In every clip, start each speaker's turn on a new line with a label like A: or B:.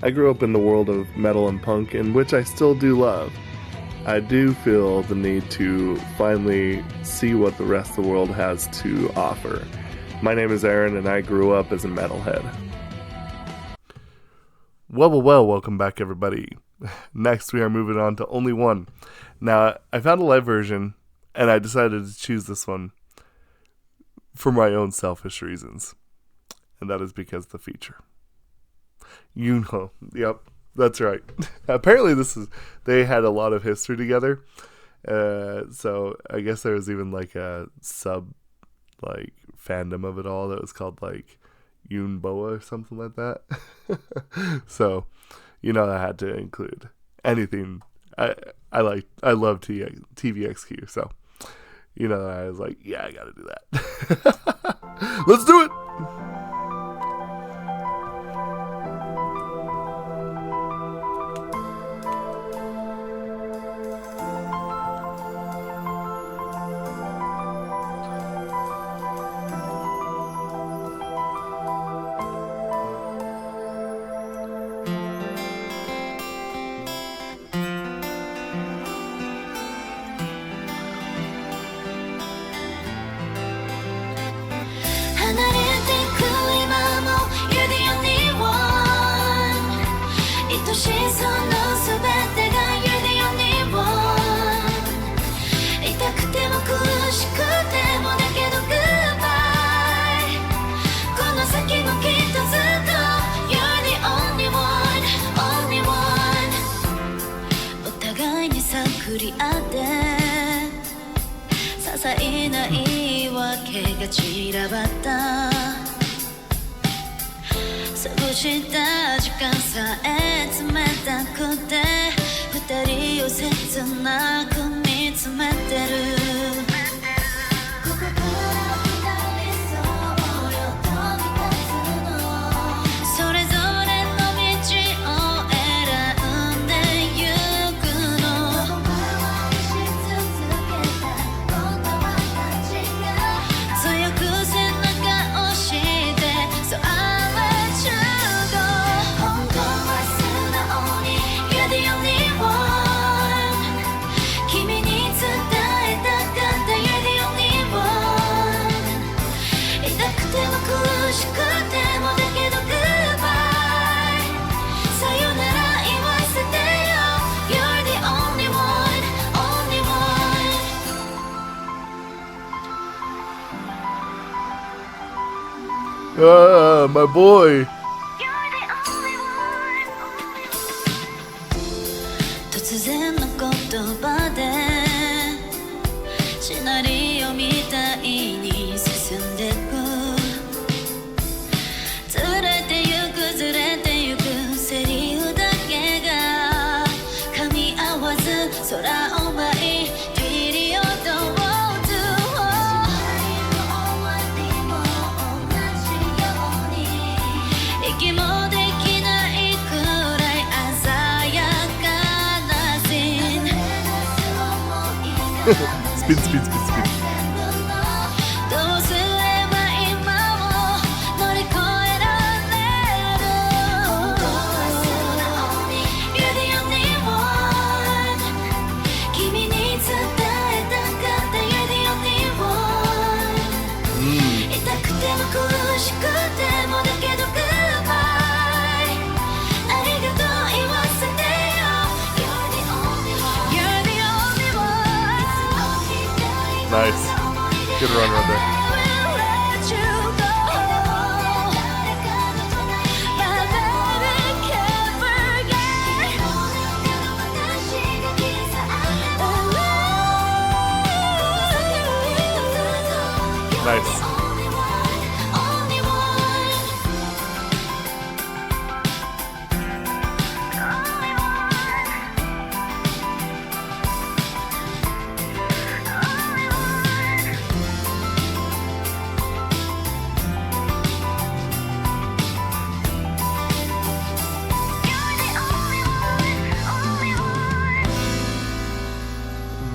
A: I grew up in the world of metal and punk, in which I still do love. I do feel the need to finally see what the rest of the world has to offer. My name is Aaron, and I grew up as a metalhead. Well, welcome back, everybody. Next, we are moving on to Only One. Now, I found a live version, and I decided to choose this one for my own selfish reasons. And that is because of the feature. Yunho. Yep, that's right. Apparently they had a lot of history together. So I guess there was even like a fandom of it all that was called like Yunboa or something like that. So, I had to include anything. I love Tvxq, so I was like, yeah, I gotta do that. Let's do it. My boy. Spin. Nice. Good run right there. Nice.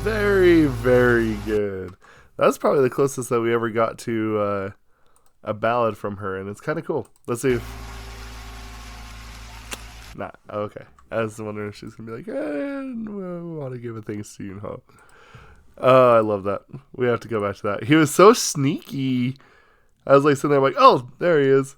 A: Very, very good. That's probably the closest that we ever got to a ballad from her, and it's kind of cool. Let's see. Nah, okay. I was wondering if she's gonna be like, we want to give a thanks to Yunho. Oh, I love that. We have to go back to that. He was so sneaky. I was like sitting there like, oh, there he is.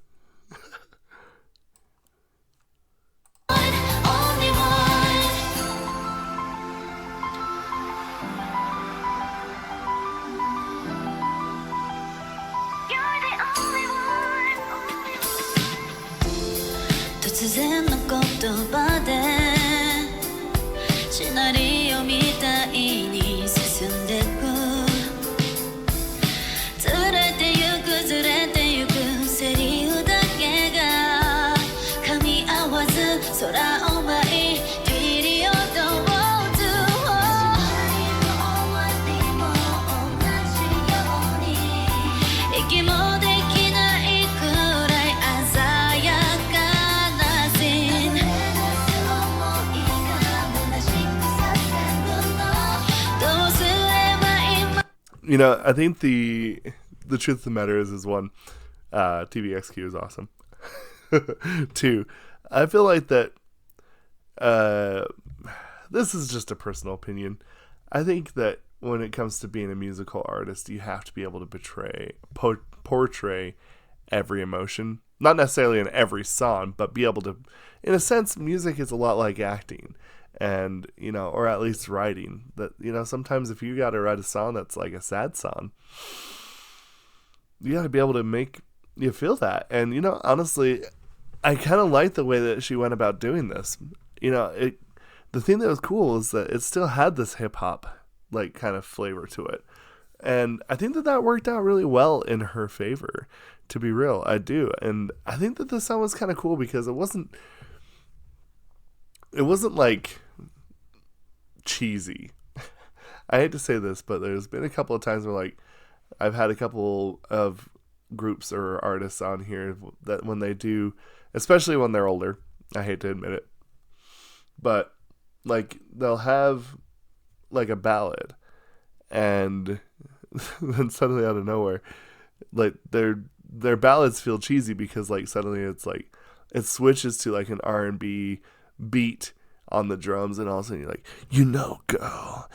A: You know, I think the truth of the matter is one, Tvxq is awesome. Two, I feel like that. This is just a personal opinion. I think that when it comes to being a musical artist, you have to be able to portray every emotion. Not necessarily in every song, but be able to, in a sense, music is a lot like acting. And, you know, or at least writing. That, you know, sometimes if you got to write a song that's like a sad song, you got to be able to make you feel that. And, you know, honestly, I kind of like the way that she went about doing this. You know, the thing that was cool is that it still had this hip hop like kind of flavor to it. And I think that worked out really well in her favor, to be real. I do. And I think that this song was kind of cool because it wasn't like cheesy. I hate to say this, but there's been a couple of times where like I've had a couple of groups or artists on here that when they do, especially when they're older, I hate to admit it, but like they'll have like a ballad and then suddenly out of nowhere, like their ballads feel cheesy because like suddenly it's like it switches to like an R&B beat on the drums, and all of a sudden you're like, you know, girl,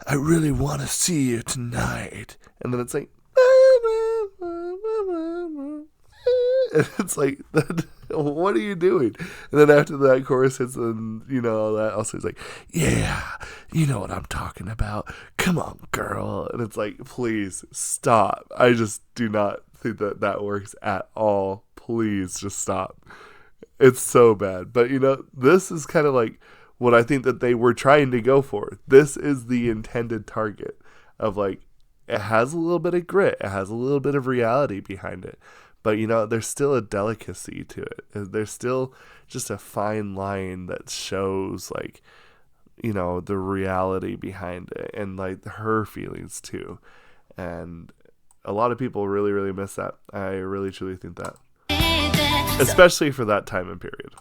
A: I really want to see you tonight. And then it's like, and it's like, what are you doing? And then after that chorus hits and, you know, all that, also it's like, yeah, you know what I'm talking about. Come on, girl. And it's like, please stop. I just do not think that works at all. Please just stop. It's so bad. But, you know, this is kind of like what I think that they were trying to go for. This is the intended target of like, it has a little bit of grit. It has a little bit of reality behind it. But, you know, there's still a delicacy to it. There's still just a fine line that shows like, you know, the reality behind it and like her feelings too. And a lot of people really, really miss that. I really, truly think that. Especially for that time and period.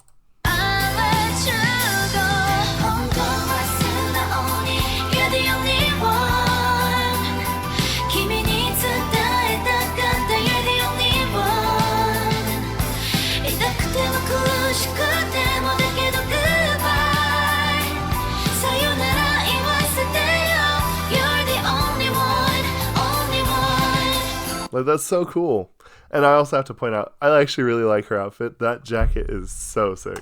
A: Like, that's so cool. And I also have to point out, I actually really like her outfit. That jacket is so sick.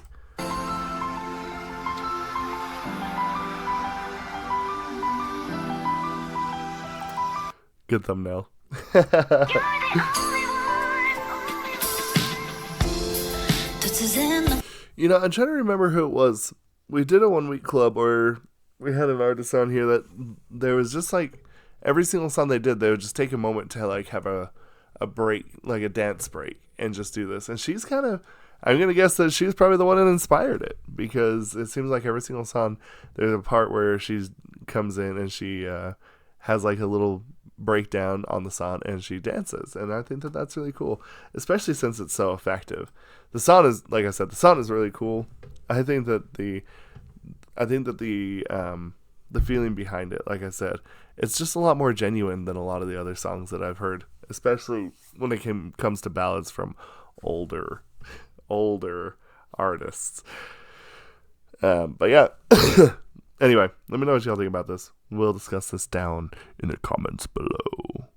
A: Good thumbnail. You know, I'm trying to remember who it was. We did a 1 week club, or we had an artist on here that there was just like every single song they did, they would just take a moment to like have a break, like a dance break, and just do this. And she's kind of, I'm going to guess that she's probably the one that inspired it, because it seems like every single song, there's a part where she comes in and she has like a little breakdown on the song and she dances. And I think that that's really cool, especially since it's so effective. The song is, like I said, the song is really cool. I think that the feeling behind it, like I said, it's just a lot more genuine than a lot of the other songs that I've heard, especially when it comes to ballads from older artists. But yeah. Anyway, let me know what y'all think about this. We'll discuss this down in the comments below.